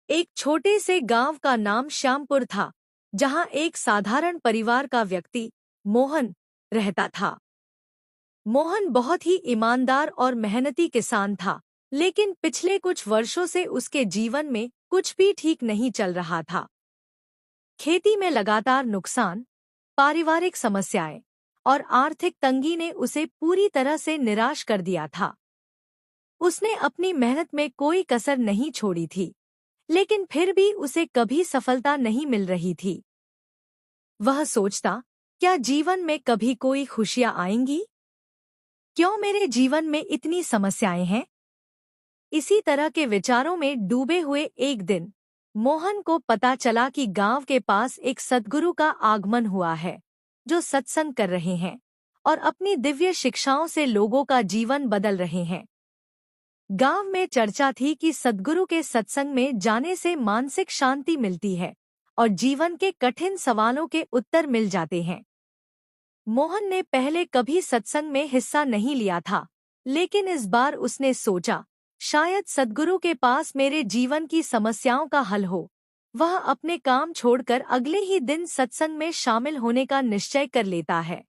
एक छोटे से गांव का नाम श्यामपुर था, जहां एक साधारण परिवार का व्यक्ति मोहन रहता था। मोहन बहुत ही ईमानदार और मेहनती किसान था, लेकिन पिछले कुछ वर्षों से उसके जीवन में कुछ भी ठीक नहीं चल रहा था। खेती में लगातार नुकसान, पारिवारिक समस्याएं और आर्थिक तंगी ने उसे पूरी तरह से निराश कर दिया था। उसने अपनी मेहनत में कोई कसर नहीं छोड़ी थी, लेकिन फिर भी उसे कभी सफलता नहीं मिल रही थी। वह सोचता, क्या जीवन में कभी कोई खुशियां आएंगी? क्यों मेरे जीवन में इतनी समस्याएं हैं? इसी तरह के विचारों में डूबे हुए एक दिन मोहन को पता चला कि गांव के पास एक सद्गुरु का आगमन हुआ है, जो सत्संग कर रहे हैं और अपनी दिव्य शिक्षाओं से लोगों का जीवन बदल रहे हैं। गांव में चर्चा थी कि सद्गुरु के सत्संग में जाने से मानसिक शांति मिलती है और जीवन के कठिन सवालों के उत्तर मिल जाते हैं। मोहन ने पहले कभी सत्संग में हिस्सा नहीं लिया था, लेकिन इस बार उसने सोचा, शायद सद्गुरु के पास मेरे जीवन की समस्याओं का हल हो। वह अपने काम छोड़कर अगले ही दिन सत्संग में शामिल होने का निश्चय कर लेता है।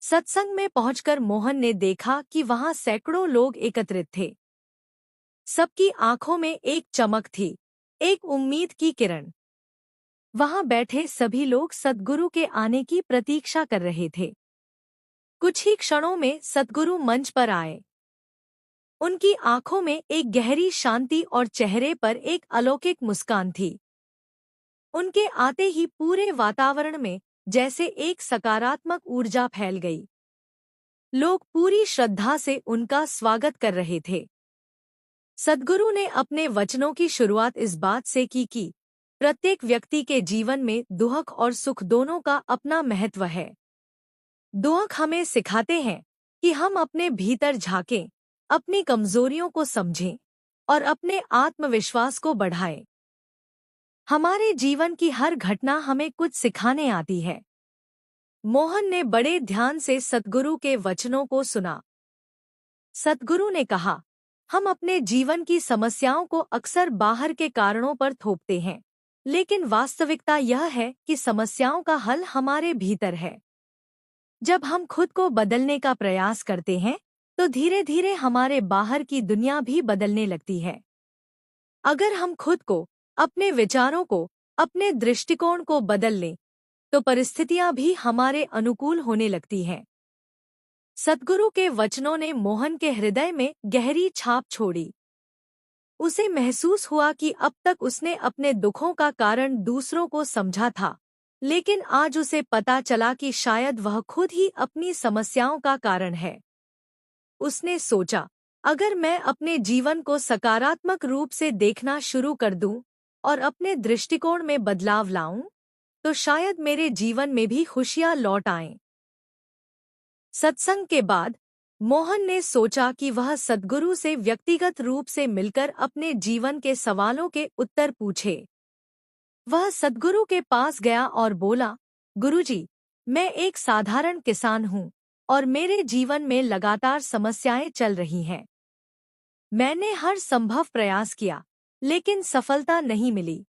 सत्संग में पहुंचकर मोहन ने देखा कि वहां सैकड़ों लोग एकत्रित थे। सबकी आंखों में एक चमक थी, एक उम्मीद की किरण। वहां बैठे सभी लोग सद्गुरु के आने की प्रतीक्षा कर रहे थे। कुछ ही क्षणों में सद्गुरु मंच पर आए। उनकी आंखों में एक गहरी शांति और चेहरे पर एक अलौकिक मुस्कान थी। उनके आते ही पूरे वातावरण में जैसे एक सकारात्मक ऊर्जा फैल गई। लोग पूरी श्रद्धा से उनका स्वागत कर रहे थे। सद्गुरु ने अपने वचनों की शुरुआत इस बात से की कि प्रत्येक व्यक्ति के जीवन में दुख और सुख दोनों का अपना महत्व है। दुख हमें सिखाते हैं कि हम अपने भीतर झांकें, अपनी कमजोरियों को समझें और अपने आत्मविश्वास को बढ़ाएं। हमारे जीवन की हर घटना हमें कुछ सिखाने आती है। मोहन ने बड़े ध्यान से सद्गुरु के वचनों को सुना। सद्गुरु ने कहा, हम अपने जीवन की समस्याओं को अक्सर बाहर के कारणों पर थोपते हैं, लेकिन वास्तविकता यह है कि समस्याओं का हल हमारे भीतर है। जब हम खुद को बदलने का प्रयास करते हैं, तो धीरे धीरे हमारे बाहर की दुनिया भी बदलने लगती है। अगर हम खुद को, अपने विचारों को, अपने दृष्टिकोण को बदल लें, तो परिस्थितियां भी हमारे अनुकूल होने लगती हैं। सद्गुरु के वचनों ने मोहन के हृदय में गहरी छाप छोड़ी। उसे महसूस हुआ कि अब तक उसने अपने दुखों का कारण दूसरों को समझा था, लेकिन आज उसे पता चला कि शायद वह खुद ही अपनी समस्याओं का कारण है। उसने सोचा, अगर मैं अपने जीवन को सकारात्मक रूप से देखना शुरू कर दूं और अपने दृष्टिकोण में बदलाव लाऊं, तो शायद मेरे जीवन में भी खुशियां लौट आएं। सत्संग के बाद मोहन ने सोचा कि वह सद्गुरु से व्यक्तिगत रूप से मिलकर अपने जीवन के सवालों के उत्तर पूछे। वह सद्गुरु के पास गया और बोला, गुरुजी, मैं एक साधारण किसान हूँ और मेरे जीवन में लगातार समस्याएं चल रही हैं। मैंने हर संभव प्रयास किया, लेकिन सफलता नहीं मिली।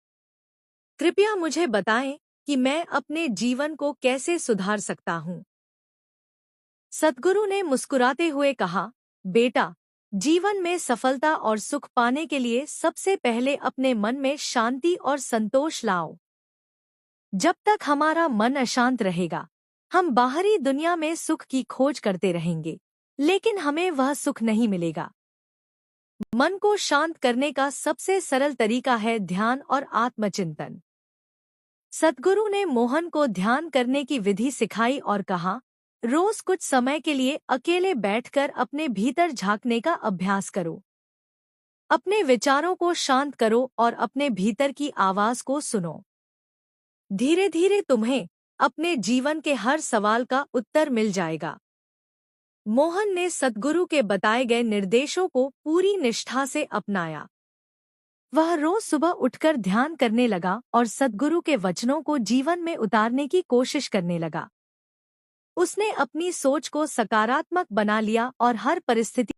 कृपया मुझे बताएं कि मैं अपने जीवन को कैसे सुधार सकता हूँ। सद्गुरु ने मुस्कुराते हुए कहा, बेटा, जीवन में सफलता और सुख पाने के लिए सबसे पहले अपने मन में शांति और संतोष लाओ। जब तक हमारा मन अशांत रहेगा, हम बाहरी दुनिया में सुख की खोज करते रहेंगे, लेकिन हमें वह सुख नहीं मिलेगा। मन को शांत करने का सबसे सरल तरीका है ध्यान और आत्मचिंतन। सद्गुरु ने मोहन को ध्यान करने की विधि सिखाई और कहा, रोज कुछ समय के लिए अकेले बैठकर अपने भीतर झांकने का अभ्यास करो। अपने विचारों को शांत करो और अपने भीतर की आवाज को सुनो। धीरे धीरे तुम्हें अपने जीवन के हर सवाल का उत्तर मिल जाएगा। मोहन ने सद्गुरु के बताए गए निर्देशों को पूरी निष्ठा से अपनाया। वह रोज सुबह उठकर ध्यान करने लगा और सद्गुरु के वचनों को जीवन में उतारने की कोशिश करने लगा। उसने अपनी सोच को सकारात्मक बना लिया और हर परिस्थिति